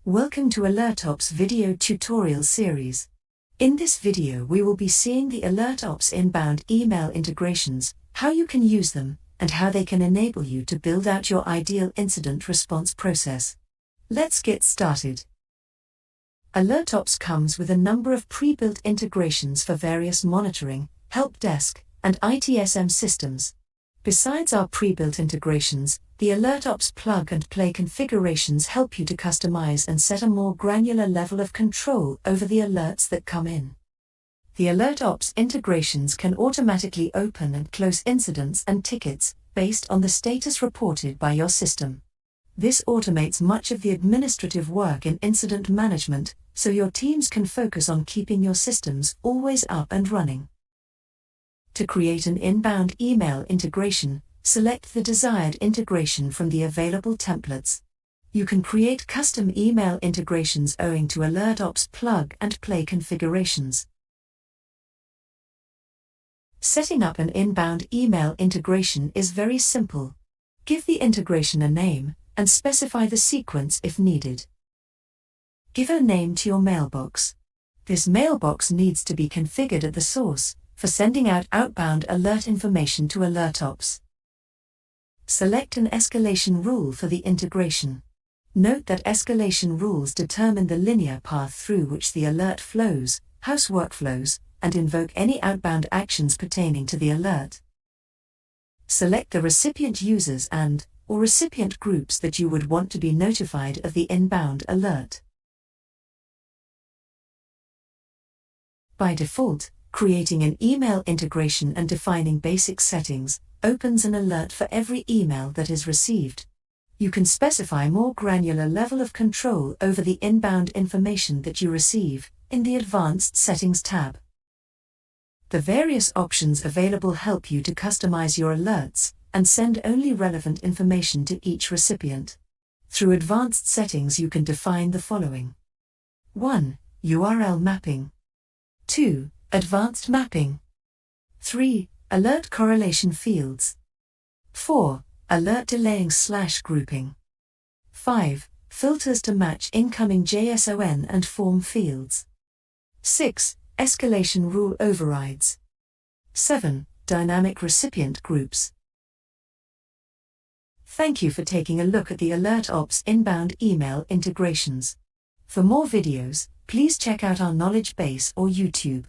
Welcome to AlertOps video tutorial series. In this video we will be seeing the AlertOps inbound email integrations, how you can use them, and how they can enable you to build out your ideal incident response process. Let's get started. AlertOps comes with a number of pre-built integrations for various monitoring, help desk, and ITSM systems. Besides our pre-built integrations, the AlertOps plug-and-play configurations help you to customize and set a more granular level of control over the alerts that come in. The AlertOps integrations can automatically open and close incidents and tickets based on the status reported by your system. This automates much of the administrative work in incident management, so your teams can focus on keeping your systems always up and running. To create an inbound email integration, select the desired integration from the available templates. You can create custom email integrations owing to AlertOps plug-and-play configurations. Setting up an inbound email integration is very simple. Give the integration a name, and specify the sequence if needed. Give a name to your mailbox. This mailbox needs to be configured at the source, for sending out outbound alert information to AlertOps. Select an escalation rule for the integration. Note that escalation rules determine the linear path through which the alert flows, house workflows, and invoke any outbound actions pertaining to the alert. Select the recipient users or recipient groups that you would want to be notified of the inbound alert. By default, creating an email integration and defining basic settings opens an alert for every email that is received. You can specify more granular level of control over the inbound information that you receive in the Advanced Settings tab. The various options available help you to customize your alerts and send only relevant information to each recipient. Through Advanced Settings you can define the following. 1. URL mapping. 2. Advanced mapping. 3. Alert correlation fields. 4. Alert delaying/grouping. 5. Filters to match incoming JSON and form fields. 6. Escalation rule overrides. 7. Dynamic recipient groups. Thank you for taking a look at the AlertOps inbound email integrations. For more videos, please check out our knowledge base or YouTube.